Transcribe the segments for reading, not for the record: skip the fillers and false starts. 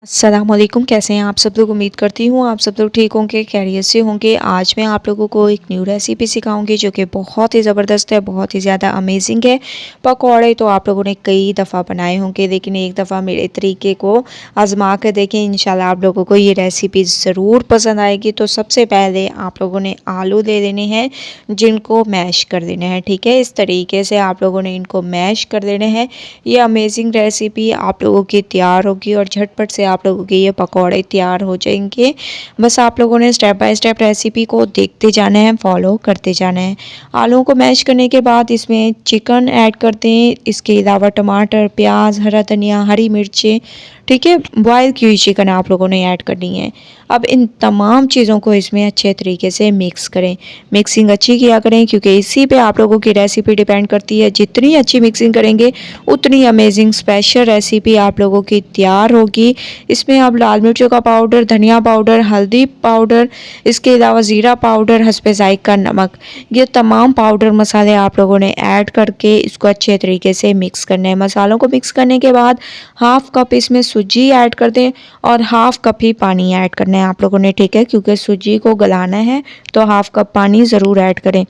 अस्सलामुअलैकुम, कैसे हैं आप सब लोग। उम्मीद करती हूँ आप सब लोग ठीक होंगे, खैरियत से होंगे। आज मैं आप लोगों को एक न्यू रेसिपी सिखाऊंगी जो कि बहुत ही ज़बरदस्त है, बहुत ही ज़्यादा अमेजिंग है। पकौड़े तो आप लोगों ने कई दफ़ा बनाए होंगे, लेकिन एक दफ़ा मेरे तरीके को आजमा कर देखें, इंशाल्लाह आप लोगों को ये रेसिपी ज़रूर पसंद आएगी। तो सबसे पहले आप लोगों ने आलू ले लेने हैं, जिनको मैश कर देना है। ठीक है, इस तरीके से आप लोगों ने इनको मैश कर देना है। ये अमेजिंग रेसिपी आप लोगों की तैयार होगी और झटपट से आप लोगों के ये पकौड़े तैयार हो जाएंगे। बस आप लोगों ने स्टेप बाय स्टेप रेसिपी को देखते जाना है, फॉलो करते जाना है। आलूओं को मैश करने के बाद इसमें चिकन ऐड करते हैं, इसके अलावा टमाटर, प्याज, हरा धनिया, हरी मिर्चें। ठीक है, बॉयल की हुई चिकन आप लोगों ने ऐड करनी है। अब इन तमाम चीज़ों को इसमें अच्छे तरीके से मिक्स करें। मिक्सिंग अच्छी किया करें, क्योंकि इसी पे आप लोगों की रेसिपी डिपेंड करती है। जितनी अच्छी मिक्सिंग करेंगे उतनी अमेजिंग स्पेशल रेसिपी आप लोगों की तैयार होगी। इसमें आप लाल मिर्चों का पाउडर, धनिया पाउडर, हल्दी पाउडर, इसके अलावा ज़ीरा पाउडर, हस्बे ज़ायक़ा नमक, ये तमाम पाउडर मसाले आप लोगों ने ऐड करके इसको अच्छे तरीके से मिक्स करना है। मसालों को मिक्स करने के बाद हाफ़ कप इसमें सूजी ऐड कर दें और हाफ़ कप ही पानी ऐड करना है आप लोगों ने। ठीक है, क्योंकि सूजी को गलाना है तो हाफ़ कप पानी ज़रूर ऐड करें।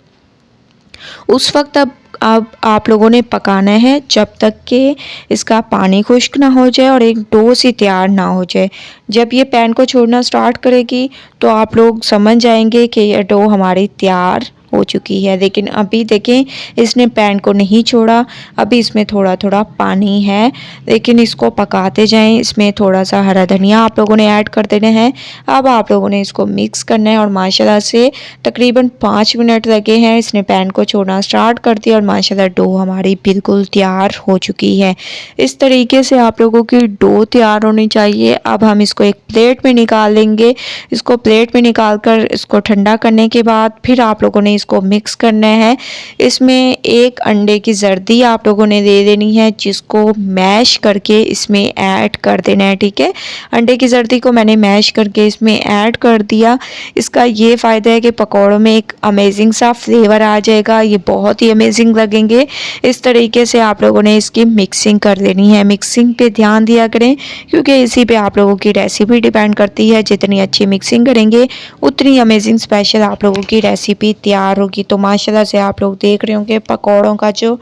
उस वक्त अब आप लोगों ने पकाना है जब तक कि इसका पानी खुश्क ना हो जाए और एक डो सी तैयार ना हो जाए। जब ये पैन को छोड़ना स्टार्ट करेगी तो आप लोग समझ जाएंगे कि ये डो हमारी तैयार हो चुकी है। लेकिन अभी देखें, इसने पैन को नहीं छोड़ा, अभी इसमें थोड़ा थोड़ा पानी है, लेकिन इसको पकाते जाएं। इसमें थोड़ा सा हरा धनिया आप लोगों ने ऐड कर देना है। अब आप लोगों ने इसको मिक्स करना है और माशाल्लाह से तकरीबन 5 मिनट लगे हैं, इसने पैन को छोड़ना स्टार्ट कर दिया और माशाल्लाह डो हमारी बिल्कुल तैयार हो चुकी है। इस तरीके से आप लोगों की डो तैयार होनी चाहिए। अब हम इसको एक प्लेट में निकाल लेंगे। इसको प्लेट में निकाल कर इसको ठंडा करने के बाद फिर आप लोगों ने इसको मिक्स करना है। इसमें एक अंडे की जर्दी आप लोगों ने दे देनी है, जिसको मैश करके इसमें ऐड कर देना है। ठीक है, अंडे की जर्दी को मैंने मैश करके इसमें ऐड कर दिया। इसका ये फ़ायदा है कि पकौड़ों में एक अमेजिंग सा फ्लेवर आ जाएगा, ये बहुत ही अमेजिंग लगेंगे। इस तरीके से आप लोगों ने इसकी मिक्सिंग कर देनी है। मिक्सिंग पे ध्यान दिया करें, क्योंकि इसी पे आप लोगों की रेसिपी डिपेंड करती है। जितनी अच्छी मिक्सिंग करेंगे उतनी अमेजिंग स्पेशल आप लोगों की रेसिपी तैयार होगी। तो माशाल्लाह से आप लोग देख रहे होंगे पकौड़ों का जो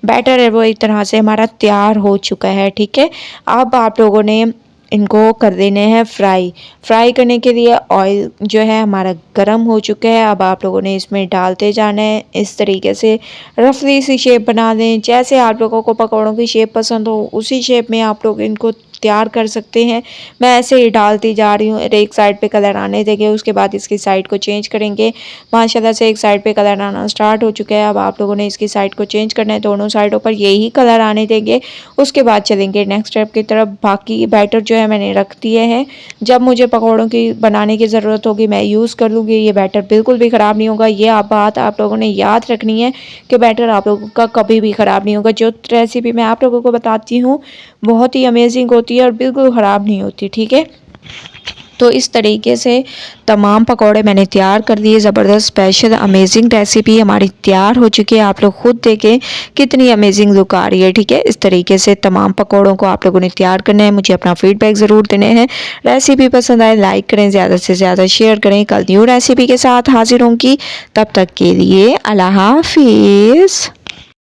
बैटर है वो एक तरह से हमारा तैयार हो चुका है। ठीक है, अब आप लोगों ने इनको कर देने हैं फ्राई। फ्राई करने के लिए ऑयल जो है हमारा गर्म हो चुका है। अब आप लोगों ने इसमें डालते जाना है। इस तरीके से रफली सी शेप बना दें, जैसे आप लोगों को पकौड़ों की शेप पसंद हो उसी शेप में आप लोग इनको तैयार कर सकते हैं। मैं ऐसे ही डालती जा रही हूँ। एक साइड पे कलर आने देंगे, उसके बाद इसकी साइड को चेंज करेंगे। माशाल्लाह से एक साइड पे कलर आना स्टार्ट हो चुका है। अब आप लोगों ने इसकी साइड को चेंज करना है, दोनों साइडों पर यही कलर आने देंगे। उसके बाद चलेंगे नेक्स्ट स्टेप की तरफ। बाकी बैटर जो है मैंने रख दिए हैं, जब मुझे पकौड़ों की बनाने की ज़रूरत होगी मैं यूज़ कर लूँगी। ये बैटर बिल्कुल भी ख़राब नहीं होगा। ये बात आप लोगों ने याद रखनी है कि बैटर आप लोगों का कभी भी ख़राब नहीं होगा। जो रेसिपी मैं आप लोगों को बताती हूँ बहुत ही अमेजिंग होती है और बिल्कुल ख़राब नहीं होती। ठीक है, तो इस तरीके से तमाम पकौड़े मैंने तैयार कर दिए। ज़बरदस्त स्पेशल अमेजिंग रेसिपी हमारी तैयार हो चुकी है। आप लोग खुद देखें कितनी अमेजिंग लुक आ रही है। ठीक है, इस तरीके से तमाम पकौड़ों को आप लोगों ने तैयार करना है। मुझे अपना फीडबैक ज़रूर देने हैं। रेसिपी पसंद आए लाइक करें, ज़्यादा से ज़्यादा शेयर करें। कल न्यू रेसिपी के साथ हाजिर होंगी, तब तक के लिए अल्लाह हाफिज़।